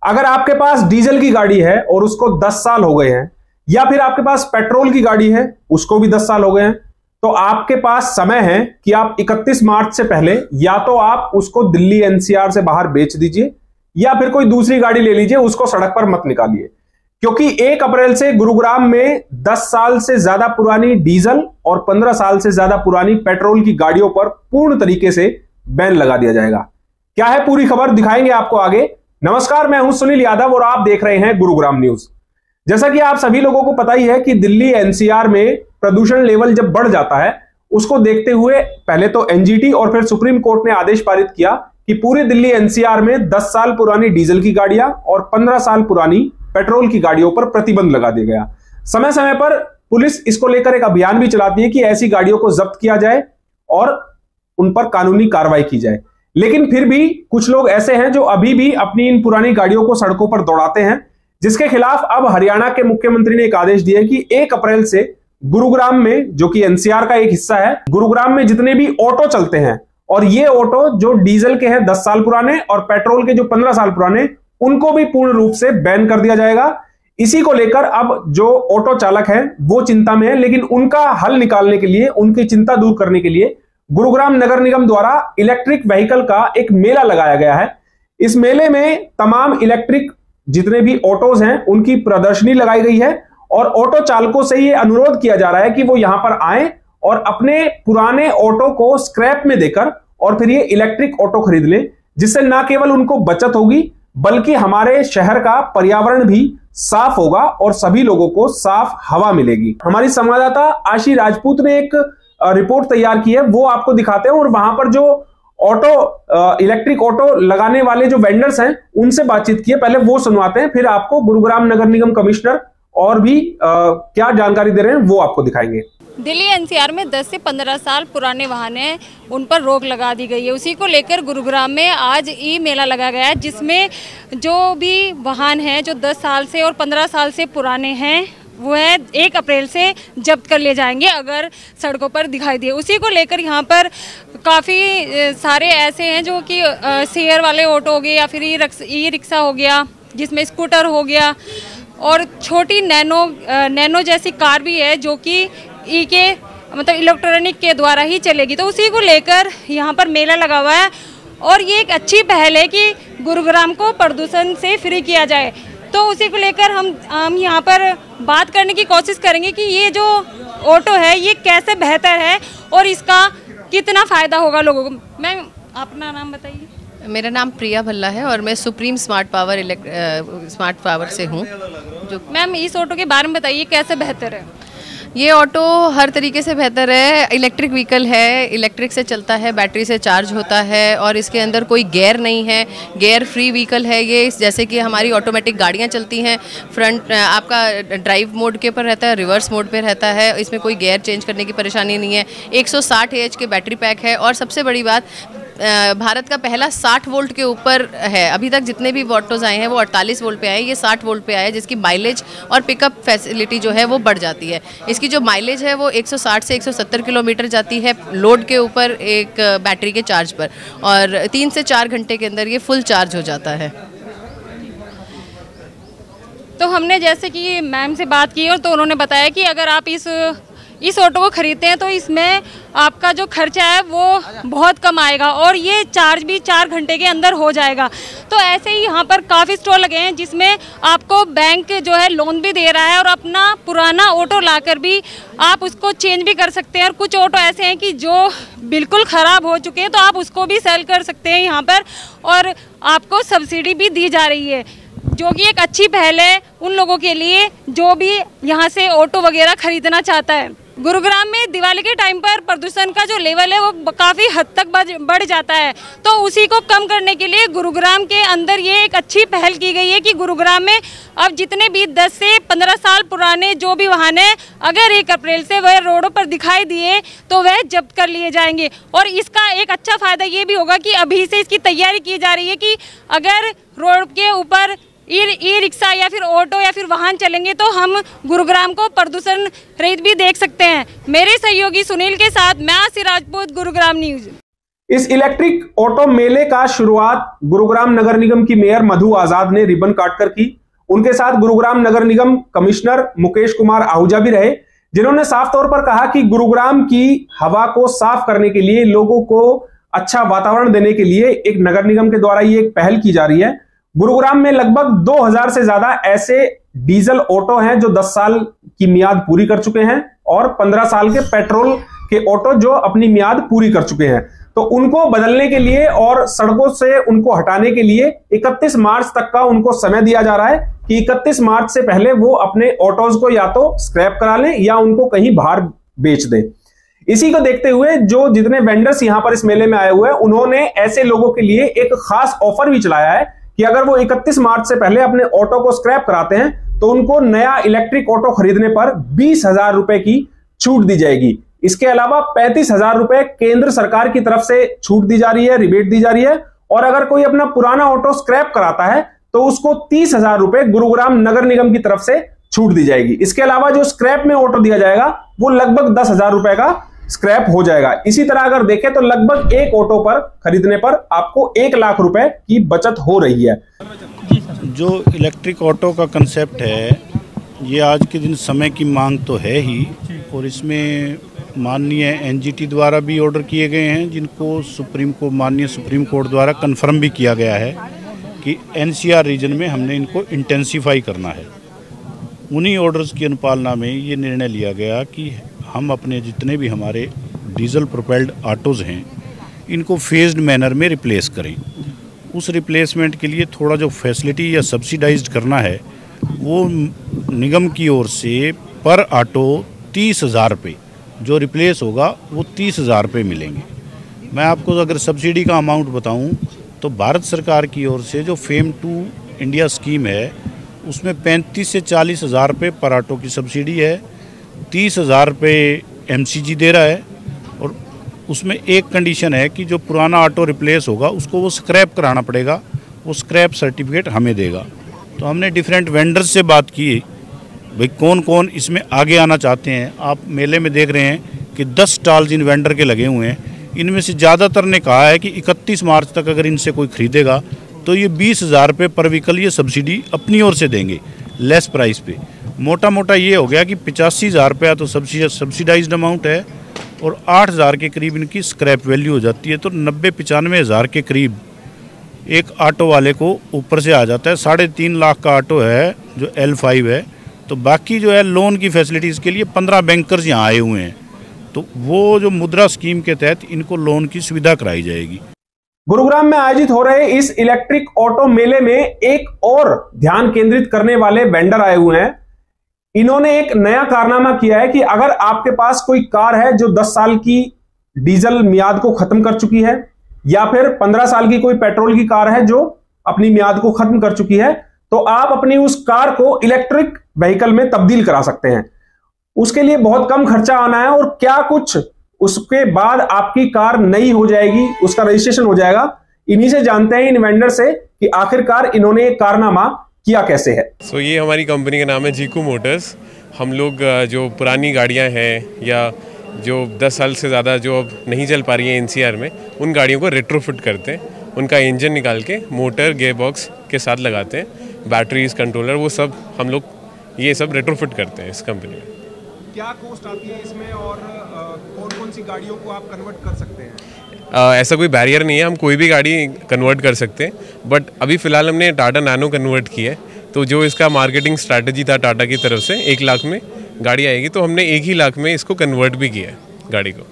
अगर आपके पास डीजल की गाड़ी है और उसको 10 साल हो गए हैं, या फिर आपके पास पेट्रोल की गाड़ी है उसको भी 10 साल हो गए हैं, तो आपके पास समय है कि आप 31 मार्च से पहले या तो आप उसको दिल्ली एनसीआर से बाहर बेच दीजिए या फिर कोई दूसरी गाड़ी ले लीजिए, उसको सड़क पर मत निकालिए। क्योंकि 1 अप्रैल से गुरुग्राम में 10 साल से ज्यादा पुरानी डीजल और 15 साल से ज्यादा पुरानी पेट्रोल की गाड़ियों पर पूर्ण तरीके से बैन लगा दिया जाएगा। क्या है पूरी खबर, दिखाएंगे आपको आगे। नमस्कार, मैं हूं सुनील यादव और आप देख रहे हैं गुरुग्राम न्यूज। जैसा कि आप सभी लोगों को पता ही है कि दिल्ली एनसीआर में प्रदूषण लेवल जब बढ़ जाता है, उसको देखते हुए पहले तो एनजीटी और फिर सुप्रीम कोर्ट ने आदेश पारित किया कि पूरे दिल्ली एनसीआर में 10 साल पुरानी डीजल की गाड़ियां और 15 साल पुरानी पेट्रोल की गाड़ियों पर प्रतिबंध लगा दिया गया। समय समय पर पुलिस इसको लेकर एक अभियान भी चलाती है कि ऐसी गाड़ियों को जब्त किया जाए और उन पर कानूनी कार्रवाई की जाए। लेकिन फिर भी कुछ लोग ऐसे हैं जो अभी भी अपनी इन पुरानी गाड़ियों को सड़कों पर दौड़ाते हैं, जिसके खिलाफ अब हरियाणा के मुख्यमंत्री ने एक आदेश दिया कि 1 अप्रैल से गुरुग्राम में, जो कि एनसीआर का एक हिस्सा है, गुरुग्राम में जितने भी ऑटो चलते हैं और ये ऑटो जो डीजल के हैं 10 साल पुराने और पेट्रोल के जो 15 साल पुराने, उनको भी पूर्ण रूप से बैन कर दिया जाएगा। इसी को लेकर अब जो ऑटो चालक हैं वो चिंता में है, लेकिन उनका हल निकालने के लिए, उनकी चिंता दूर करने के लिए गुरुग्राम नगर निगम द्वारा इलेक्ट्रिक व्हीकल का एक मेला लगाया गया है। इस मेले में तमाम इलेक्ट्रिक जितने भी ऑटोज हैं उनकी प्रदर्शनी लगाई गई है और ऑटो चालकों से ये अनुरोध किया जा रहा है कि वो यहां पर आएं और अपने पुराने ऑटो को स्क्रैप में देकर और फिर ये इलेक्ट्रिक ऑटो खरीद लें, जिससे ना केवल उनको बचत होगी बल्कि हमारे शहर का पर्यावरण भी साफ होगा और सभी लोगों को साफ हवा मिलेगी। हमारी संवाददाता आशी राजपूत ने एक रिपोर्ट तैयार की है, वो आपको दिखाते हैं और वहां पर जो इलेक्ट्रिक ऑटो लगाने वाले जो वेंडर्स हैं उनसे बातचीत की है। पहले वो सुनवाते हैं, फिर आपको गुरुग्राम नगर निगम कमिश्नर और भी क्या जानकारी दे रहे हैं वो आपको दिखाएंगे। दिल्ली एनसीआर में 10 से 15 साल पुराने वाहन हैं, उन पर रोक लगा दी गई है। उसी को लेकर गुरुग्राम में आज ई मेला लगाया गया है, जिसमें जो भी वाहन हैं जो 10 साल से और 15 साल से पुराने हैं वो है 1 अप्रैल से जब्त कर लिए जाएंगे अगर सड़कों पर दिखाई दिए। उसी को लेकर यहाँ पर काफ़ी सारे ऐसे हैं जो कि शेयर वाले ऑटो हो गए या फिर ई रिक्शा हो गया, जिसमें स्कूटर हो गया और छोटी नैनो जैसी कार भी है जो कि ई के मतलब इलेक्ट्रॉनिक के द्वारा ही चलेगी। तो उसी को लेकर यहाँ पर मेला लगा हुआ है और ये एक अच्छी पहल है कि गुरुग्राम को प्रदूषण से फ्री किया जाए। तो उसी को लेकर हम यहाँ पर बात करने की कोशिश करेंगे कि ये जो ऑटो है ये कैसे बेहतर है और इसका कितना फ़ायदा होगा लोगों को। मैम, अपना नाम बताइए। मेरा नाम प्रिया भल्ला है और मैं सुप्रीम स्मार्ट पावर से हूँ। मैम, इस ऑटो के बारे में बताइए, कैसे बेहतर है? ये ऑटो हर तरीके से बेहतर है। इलेक्ट्रिक व्हीकल है, इलेक्ट्रिक से चलता है, बैटरी से चार्ज होता है और इसके अंदर कोई गियर नहीं है, गियर फ्री व्हीकल है ये। जैसे कि हमारी ऑटोमेटिक गाड़ियाँ चलती हैं, फ्रंट आपका ड्राइव मोड के ऊपर रहता है, रिवर्स मोड पे रहता है, इसमें कोई गियर चेंज करने की परेशानी नहीं है। 160 AH के बैटरी पैक है और सबसे बड़ी बात, भारत का पहला 60 वोल्ट के ऊपर है। अभी तक जितने भी ऑटोज आए हैं वो 48 वोल्ट पे आए, ये 60 वोल्ट पे आए, जिसकी माइलेज और पिकअप फैसिलिटी जो है वो बढ़ जाती है। इसकी जो माइलेज है वो 160 से 170 किलोमीटर जाती है लोड के ऊपर एक बैटरी के चार्ज पर, और 3 से 4 घंटे के अंदर ये फुल चार्ज हो जाता है। तो हमने जैसे कि मैम से बात की और तो उन्होंने बताया कि अगर आप इस ऑटो को खरीदते हैं तो इसमें आपका जो खर्चा है वो बहुत कम आएगा और ये चार्ज भी 4 घंटे के अंदर हो जाएगा। तो ऐसे ही यहाँ पर काफ़ी स्टॉल लगे हैं जिसमें आपको बैंक जो है लोन भी दे रहा है और अपना पुराना ऑटो लाकर भी आप उसको चेंज भी कर सकते हैं। और कुछ ऑटो ऐसे हैं कि जो बिल्कुल ख़राब हो चुके हैं तो आप उसको भी सेल कर सकते हैं यहाँ पर, और आपको सब्सिडी भी दी जा रही है, जो कि एक अच्छी पहल है उन लोगों के लिए जो भी यहाँ से ऑटो वगैरह खरीदना चाहता है। गुरुग्राम में दिवाली के टाइम पर प्रदूषण का जो लेवल है वो काफ़ी हद तक बढ़ जाता है, तो उसी को कम करने के लिए गुरुग्राम के अंदर ये एक अच्छी पहल की गई है कि गुरुग्राम में अब जितने भी 10 से 15 साल पुराने जो भी वाहन हैं, अगर 1 अप्रैल से वह रोडों पर दिखाई दिए तो वह जब्त कर लिए जाएंगे। और इसका एक अच्छा फ़ायदा ये भी होगा कि अभी से इसकी तैयारी की जा रही है कि अगर रोड के ऊपर ई रिक्शा या फिर ऑटो या फिर वाहन चलेंगे तो हम गुरुग्राम को प्रदूषण रहित भी देख सकते हैं। मेरे सहयोगी सुनील के साथ मैं आशी राजपूत, गुरुग्राम न्यूज। इस इलेक्ट्रिक ऑटो मेले का शुरुआत गुरुग्राम नगर निगम की मेयर मधु आजाद ने रिबन काटकर की। उनके साथ गुरुग्राम नगर निगम कमिश्नर मुकेश कुमार आहूजा भी रहे, जिन्होंने साफ तौर पर कहा कि गुरुग्राम की हवा को साफ करने के लिए, लोगों को अच्छा वातावरण देने के लिए एक नगर निगम के द्वारा ये एक पहल की जा रही है। गुरुग्राम में लगभग 2000 से ज्यादा ऐसे डीजल ऑटो हैं जो 10 साल की मियाद पूरी कर चुके हैं और 15 साल के पेट्रोल के ऑटो जो अपनी मियाद पूरी कर चुके हैं। तो उनको बदलने के लिए और सड़कों से उनको हटाने के लिए 31 मार्च तक का उनको समय दिया जा रहा है कि 31 मार्च से पहले वो अपने ऑटोज को या तो स्क्रैप करा लें या उनको कहीं बाहर बेच दें। इसी को देखते हुए जो जितने वेंडर्स यहां पर इस मेले में आए हुए हैं, उन्होंने ऐसे लोगों के लिए एक खास ऑफर भी चलाया है कि अगर वो 31 मार्च से पहले अपने ऑटो को स्क्रैप कराते हैं तो उनको नया इलेक्ट्रिक ऑटो खरीदने पर 20,000 रुपए की छूट दी जाएगी। इसके अलावा 35,000 रुपए केंद्र सरकार की तरफ से छूट दी जा रही है, रिबेट दी जा रही है। और अगर कोई अपना पुराना ऑटो स्क्रैप कराता है तो उसको 30,000 रुपए गुरुग्राम नगर निगम की तरफ से छूट दी जाएगी। इसके अलावा जो स्क्रैप में ऑटो दिया जाएगा वो लगभग 10,000 रुपए का स्क्रैप हो जाएगा। इसी तरह अगर देखें तो लगभग एक ऑटो पर खरीदने पर आपको 1 लाख रुपए की बचत हो रही है। जो इलेक्ट्रिक ऑटो का कंसेप्ट है, ये आज के दिन समय की मांग तो है ही, और इसमें माननीय एनजीटी द्वारा भी ऑर्डर किए गए हैं, जिनको माननीय सुप्रीम कोर्ट द्वारा कंफर्म भी किया गया है कि एनसीआर रीजन में हमने इनको इंटेंसिफाई करना है। उन्हीं ऑर्डर्स की अनुपालना में ये निर्णय लिया गया कि हम अपने जितने भी हमारे डीजल प्रोपेल्ड ऑटोज़ हैं, इनको फेज्ड मैनर में रिप्लेस करें। उस रिप्लेसमेंट के लिए थोड़ा जो फैसिलिटी या सब्सिडाइज्ड करना है, वो निगम की ओर से पर ऑटो 30,000 रुपये जो रिप्लेस होगा वो 30,000 रुपये मिलेंगे। मैं आपको अगर सब्सिडी का अमाउंट बताऊं तो भारत सरकार की ओर से जो फेम 2 इंडिया स्कीम है, उसमें 35 से 40,000 रुपये पर ऑटो की सब्सिडी है। 30,000 रुपये एमसीजी दे रहा है, और उसमें एक कंडीशन है कि जो पुराना ऑटो रिप्लेस होगा उसको वो स्क्रैप कराना पड़ेगा, वो स्क्रैप सर्टिफिकेट हमें देगा। तो हमने डिफरेंट वेंडर्स से बात की, भाई कौन कौन इसमें आगे आना चाहते हैं। आप मेले में देख रहे हैं कि 10 स्टॉल्स इन वेंडर के लगे हुए हैं। इनमें से ज़्यादातर ने कहा है कि 31 मार्च तक अगर इनसे कोई खरीदेगा तो ये 20,000 रुपये पर व्हीकल ये सब्सिडी अपनी ओर से देंगे, लेस प्राइस पे। मोटा मोटा ये हो गया कि 85,000 रुपया तो सब्सिडाइज्ड अमाउंट है, और 8,000 के करीब इनकी स्क्रैप वैल्यू हो जाती है। तो 90-95,000 के करीब एक ऑटो वाले को ऊपर से आ जाता है। 3.5 लाख का ऑटो है जो L5 है। तो बाकी जो है लोन की फैसिलिटीज़ के लिए 15 बैंकर्स यहाँ आए हुए हैं, तो वो जो मुद्रा स्कीम के तहत इनको लोन की सुविधा कराई जाएगी। गुरुग्राम में आयोजित हो रहे इस इलेक्ट्रिक ऑटो मेले में एक और ध्यान केंद्रित करने वाले वेंडर आए हुए हैं। इन्होंने एक नया कारनामा किया है कि अगर आपके पास कोई कार है जो 10 साल की डीजल मियाद को खत्म कर चुकी है, या फिर 15 साल की कोई पेट्रोल की कार है जो अपनी मियाद को खत्म कर चुकी है, तो आप अपनी उस कार को इलेक्ट्रिक व्हीकल में तब्दील करा सकते हैं। उसके लिए बहुत कम खर्चा आना है, और क्या कुछ उसके बाद आपकी कार नई हो जाएगी, उसका रजिस्ट्रेशन हो जाएगा। इन्हीं से जानते हैं, इन वेंडर से, कि आखिरकार इन्होंने एक कारनामा किया कैसे है। ये हमारी कंपनी का नाम है जीकू मोटर्स। हम लोग जो पुरानी गाड़ियां हैं या जो 10 साल से ज़्यादा जो अब नहीं चल पा रही हैं एनसीआर में, उन गाड़ियों को रेट्रोफिट करते हैं। उनका इंजन निकाल के मोटर गियर बॉक्स के साथ लगाते हैं, बैटरीज, कंट्रोलर, वो सब हम लोग ये सब रेट्रोफिट करते हैं इस कंपनी में। क्या कॉस्ट आती है इसमें, और कौन कौन सी गाड़ियों को आप कन्वर्ट कर सकते हैं? ऐसा कोई बैरियर नहीं है, हम कोई भी गाड़ी कन्वर्ट कर सकते हैं। बट अभी फ़िलहाल हमने टाटा नैनो कन्वर्ट की है, तो जो इसका मार्केटिंग स्ट्रैटेजी था टाटा की तरफ से 1 लाख में गाड़ी आएगी, तो हमने 1 ही लाख में इसको कन्वर्ट भी किया है गाड़ी को।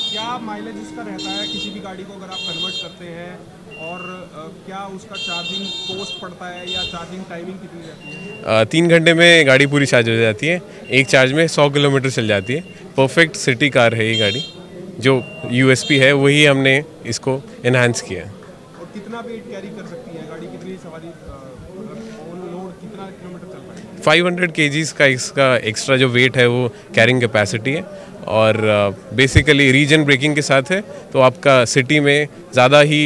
क्या माइलेज इसका रहता है किसी भी गाड़ी को अगर आप कन्वर्ट करते हैं, और क्या उसका चार्जिंग कॉस्ट पड़ता है, या चार्जिंग टाइमिंग कितनी रहती है? 3 घंटे में गाड़ी पूरी चार्ज हो जाती है। एक चार्ज में 100 किलोमीटर चल जाती है। परफेक्ट सिटी कार है ये गाड़ी। जो यूएसपी है वही हमने इसको एनहांस किया है। और कितना वेट कैरी कर सकती है गाड़ी, कितनी सवारी, ऑन लोड कितना किलोमीटर चल पाएगी? 500 kgs का इसका एक्स्ट्रा जो वेट है वो कैरिंग कैपेसिटी है, और बेसिकली रीजन ब्रेकिंग के साथ है, तो आपका सिटी में ज़्यादा ही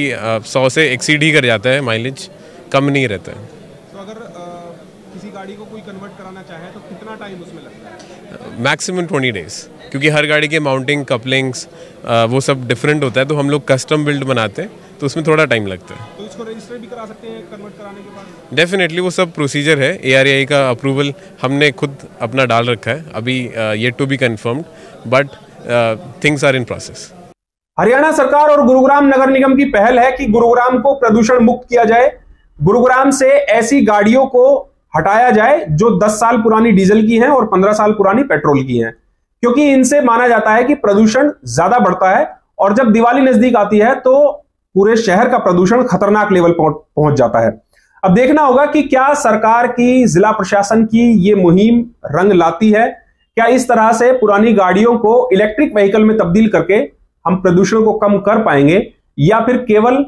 100 से एक्सीड ही कर जाता है, माइलेज कम नहीं रहता है। तो अगर किसी गाड़ी को कोई कन्वर्ट कराना चाहे तो कितना टाइम उसमें लगता है? मैक्सिमम 20 डेज, क्योंकि हर गाड़ी के माउंटिंग, कपलिंग्स वो सब डिफरेंट होता है, तो हम लोग कस्टम बिल्ड बनाते हैं, तो उसमें थोड़ा टाइम लगता है। तो इसको रजिस्टर भी करा सकते हैं कन्वर्ट कराने के बाद? डेफिनेटली वो सब प्रोसीजर है, ARAI का अप्रूवल हमने खुद अपना डाल रखा है, अभी yet to be confirmed, but things are in process. Haryana सरकार और गुरुग्राम नगर निगम की पहल है कि गुरुग्राम को प्रदूषण मुक्त किया जाए। गुरुग्राम से ऐसी गाड़ियों को हटाया जाए जो 10 साल पुरानी डीजल की हैं और 15 साल पुरानी पेट्रोल की हैं, क्योंकि इनसे माना जाता है कि प्रदूषण ज्यादा बढ़ता है और जब दिवाली नजदीक आती है तो पूरे शहर का प्रदूषण खतरनाक लेवल पहुंच जाता है। अब देखना होगा कि क्या सरकार की, जिला प्रशासन की ये मुहिम रंग लाती है। क्या इस तरह से पुरानी गाड़ियों को इलेक्ट्रिक व्हीकल में तब्दील करके हम प्रदूषण को कम कर पाएंगे, या फिर केवल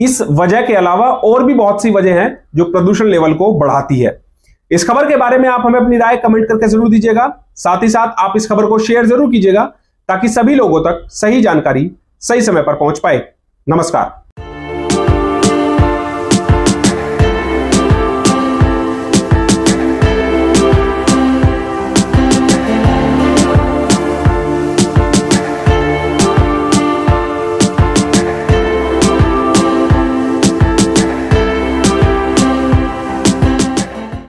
इस वजह के अलावा और भी बहुत सी वजह हैं जो प्रदूषण लेवल को बढ़ाती है। इस खबर के बारे में आप हमें अपनी राय कमेंट करके जरूर दीजिएगा। साथ ही साथ आप इस खबर को शेयर जरूर कीजिएगा ताकि सभी लोगों तक सही जानकारी सही समय पर पहुंच पाए। नमस्कार।